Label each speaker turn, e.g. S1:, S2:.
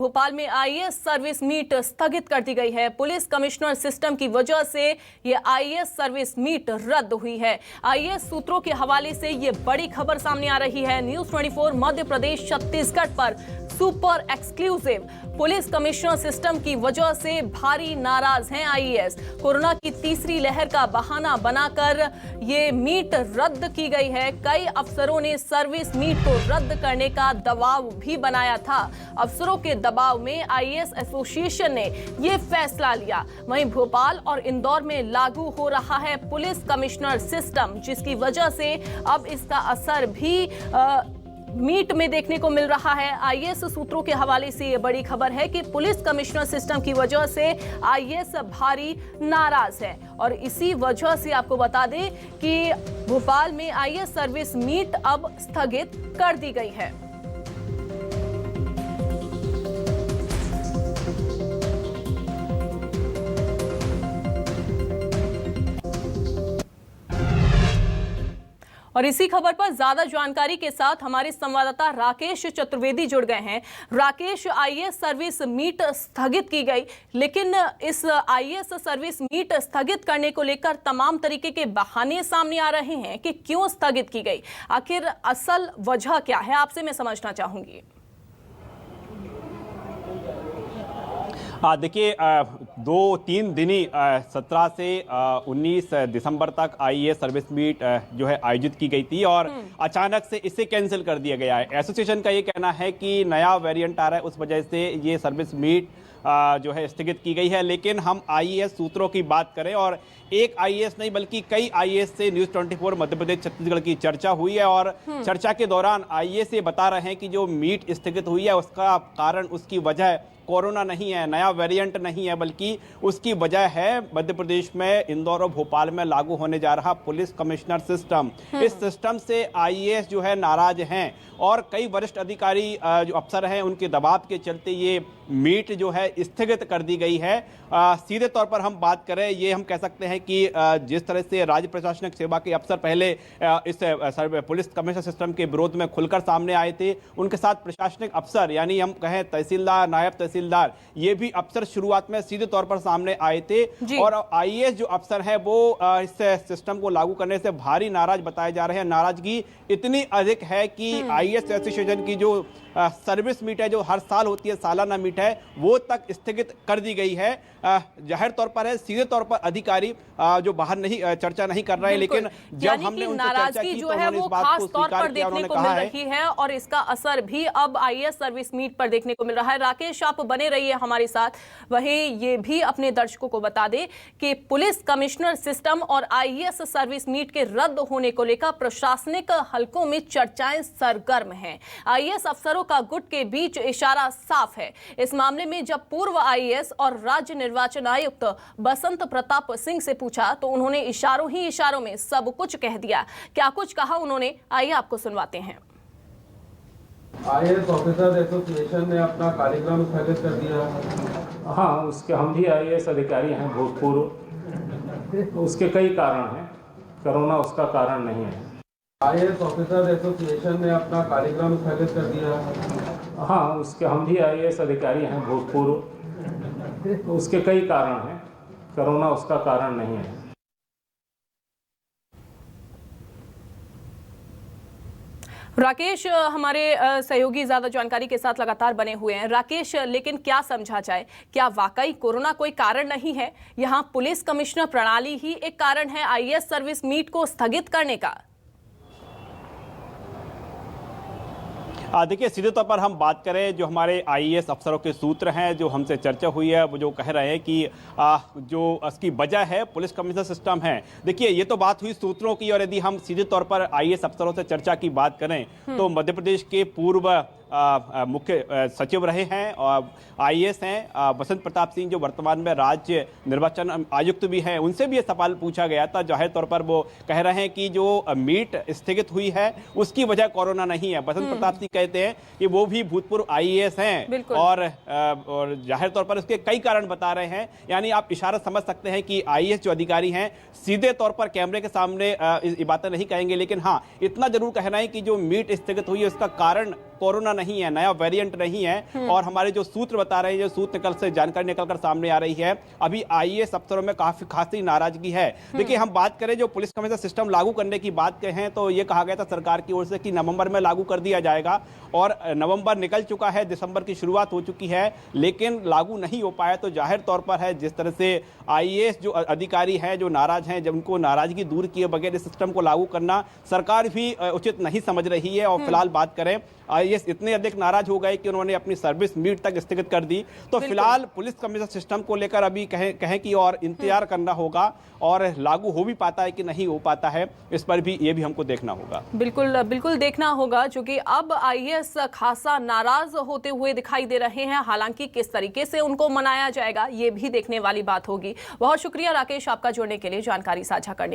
S1: भोपाल में IAS service meet स्थगित कर दी गई है। पुलिस कमिश्नर सिस्टम की वजह से ये आईएएस सर्विस मीट रद्द हुई है। आईएएस सूत्रों के हवाले से ये बड़ी खबर सामने आ रही है। न्यूज़ 24 मध्य प्रदेश छत्तीसगढ़ पर super exclusive. Police commissioner system की वजह से भारी नाराज हैं आईएएस। कोरोना की तीसरी लहर का बहाना बनाकर ये मीट रद्द की गई है। कई अफसरों ने सर्विस मीट को रद्द करने का दबाव भी बनाया था। अफसरों के दबाव में आईएएस एसोसिएशन ने ये फैसला लिया। वहीं भोपाल और इंदौर में लागू हो रहा है पुलिस कमिश्नर सिस्टम, जिसकी वजह से अब इसका असर भी मीट में देखने को मिल रहा है। आईएएस सूत्रों के हवाले से ये बड़ी खबर है कि पुलिस कमिश्नर सिस्टम की वजह से आईएएस भारी नाराज है। और इसी वजह से आपको बता दें कि भोपाल में आईएएस सर्विस मीट अब स्थगित कर दी गई है। और इसी खबर पर ज्यादा जानकारी के साथ हमारे संवाददाता राकेश चतुर्वेदी जुड़ गए हैं। राकेश, आईएएस सर्विस मीट स्थगित की गई, लेकिन इस आईएएस सर्विस मीट स्थगित करने को लेकर तमाम तरीके के बहाने सामने आ रहे हैं कि क्यों स्थगित की गई। आखिर असल वजह क्या है, आपसे मैं समझना चाहूंगी।
S2: देखिए, 2-3 दिनी 17 से 19 दिसंबर तक आईएएस सर्विस मीट जो है आयोजित की गई थी और अचानक से इसे कैंसिल कर दिया गया है। एसोसिएशन का ये कहना है कि नया वेरिएंट आ रहा है, उस वजह से ये सर्विस मीट जो है स्थगित की गई है। लेकिन हम आईएएस सूत्रों की बात करें, और एक आईएएस नहीं बल्कि कई आईएएस से न्यूज़ 24 मध्य प्रदेश छत्तीसगढ़ की चर्चा हुई है। और चर्चा के दौरान आईएएस ये बता रहे हैं कि जो मीट स्थगित हुई है उसका कारण, उसकी वजह कोरोना नहीं है, नया वेरिएंट नहीं है, बल्कि उसकी वजह है मध्य प्रदेश में इंदौर और भोपाल में लागू होने जा रहा पुलिस कमिश्नर सिस्टम। इस सिस्टम से आईएएस जो है नाराज हैं और कई वरिष्ठ अधिकारी जो अफसर हैं उनके दबाव के चलते ये मीट जो है स्थगित कर दी गई है। सीधे तौर पर हम बात करें, ये हम कह सकते हैं कि जिस तरह से राज्य प्रशासनिक सेवा के अफसर पहले इस पुलिस कमिश्नर सिस्टम के विरोध में खुलकर सामने आए थे, उनके साथ प्रशासनिक अफसर यानी हम कहें तहसीलदार, नायब तहसीलदार, ये भी अफसर शुरुआत में सीधे तौर पर सामने आए थे। और आईएएस जो अफसर हैं वो इस सिस्टम को लागू करने से भारी नाराज बताए जा रहे हैं। नाराजगी इतनी अधिक है कि आईएएस एसोसिएशन की जो सर्विस मीट है, जो हर साल होती है, सालाना मीट है, वो तक स्थगित कर दी गई है। जाहिर तौर पर है, सीधे तौर पर अधिकारी जो बाहर नहीं चर्चा नहीं कर रहे हैं, लेकिन जब हमने उनसे चर्चा की तो उन्होंने इस बात को स्वीकार किया, उन्होंने कहा
S1: है और इसका असर भी अब आईएएस सर्विस मीट पर देखने को मिल रहा है। राकेश, आप बने रहिए हमारे साथ। वहीं ये भी अपने दर्शकों को बता दें कि पुलिस कमिश्नर सिस्टम और आईएएस सर्विस मीट के रद्द होने को लेकर प्रशासनिक हलकों में चर्चाएं सरगर्म हैं। आईएएस अफसरों का गुट के बीच इशारा साफ है। इस मामले में जब पूर्व आईएएस और राज्य निर्वाचन आयुक्त बसंत प्रताप सिंह से पूछा तो उन्होंने इशारों ही इशारों में सब कुछ कह दिया। क्या कुछ कहा उन्होंने, आइए आपको सुनवाते हैं।
S3: आईएएस ऑफिसर्स एसोसिएशन ने अपना कार्यक्रम स्थगित कर दिया।
S4: हाँ, उसके हम भी आईएएस अधिकारी हैं भूतपूर्व। उसके कई कारण हैं, कोरोना उसका कारण नहीं है।
S3: आईएएस ऑफिसर्स एसोसिएशन ने अपना कार्यक्रम स्थगित कर दिया।
S4: हाँ, उसके हम भी आईएएस अधिकारी हैं भूतपूर्व। उसके कई कारण हैं, कोरोना उसका कारण नहीं है।
S1: राकेश, हमारे सहयोगी ज्यादा जानकारी के साथ लगातार बने हुए हैं। राकेश, लेकिन क्या समझा जाए, क्या वाकई कोरोना कोई कारण नहीं है? यहाँ पुलिस कमिश्नर प्रणाली ही एक कारण है आईएएस सर्विस मीट को स्थगित करने का?
S2: देखिए, सीधे तौर पर हम बात करें, जो हमारे आईएएस अफसरों के सूत्र हैं, जो हमसे चर्चा हुई है, वो जो कह रहे हैं कि जो इसकी वजह है पुलिस कमिश्नर सिस्टम है। देखिए, ये तो बात हुई सूत्रों की, और यदि हम सीधे तौर पर आईएएस अफसरों से चर्चा की बात करें तो मध्य प्रदेश के पूर्व मुख्य सचिव रहे हैं और आईएएस हैं बसंत प्रताप सिंह, जो वर्तमान में राज्य निर्वाचन आयुक्त भी हैं, उनसे भी ये सवाल पूछा गया था। जाहिर तौर पर वो कह रहे हैं कि जो मीट स्थगित हुई है उसकी वजह कोरोना नहीं है। बसंत प्रताप सिंह कहते हैं कि वो भी भूतपूर्व आईएएस हैं और जाहिर तौर पर उसके कई कारण बता रहे हैं। यानी आप इशारा समझ सकते हैं कि आईएएस जो अधिकारी हैं सीधे तौर पर कैमरे के सामने ये बातें नहीं कहेंगे, लेकिन हाँ, इतना जरूर कहना है कि जो मीट स्थगित हुई है उसका कारण कोरोना नहीं है, नया वेरिएंट नहीं है। और हमारे जो सूत्र बता रहे हैं, जो सूत्र जानकारी निकलकर सामने आ रही है, अभी आईएएस अफसरों में काफी खासी नाराजगी है। देखिए, हम बात करें जो पुलिस कमिश्नर सिस्टम लागू करने की बात कहें तो ये कहा गया था सरकार की ओर से कि नवंबर में लागू कर दिया जाएगा, और नवंबर निकल चुका है, दिसंबर की शुरुआत हो चुकी है, लेकिन लागू नहीं हो पाया। तो जाहिर तौर पर है, जिस तरह से आईएएस जो अधिकारी हैं, जो नाराज हैं, जब उनको नाराजगी दूर किए बगैर इस सिस्टम को लागू करना सरकार भी उचित नहीं समझ रही है। और फिलहाल बात करें, आईएएस इतने अधिक नाराज हो गए कि उन्होंने अपनी सर्विस मीट तक स्थगित कर दी। तो फिलहाल पुलिस कमिश्नर सिस्टम को लेकर अभी कहें कि और इंतजार करना होगा, और लागू हो भी पाता है कि नहीं हो पाता है, इस पर भी ये भी हमको देखना होगा।
S1: बिल्कुल बिल्कुल देखना होगा, क्योंकि अब आईएएस खासा नाराज होते हुए दिखाई दे रहे हैं। हालांकि किस तरीके से उनको मनाया जाएगा ये भी देखने वाली बात होगी। बहुत शुक्रिया राकेश, आपका जुड़ने के लिए, जानकारी साझा करने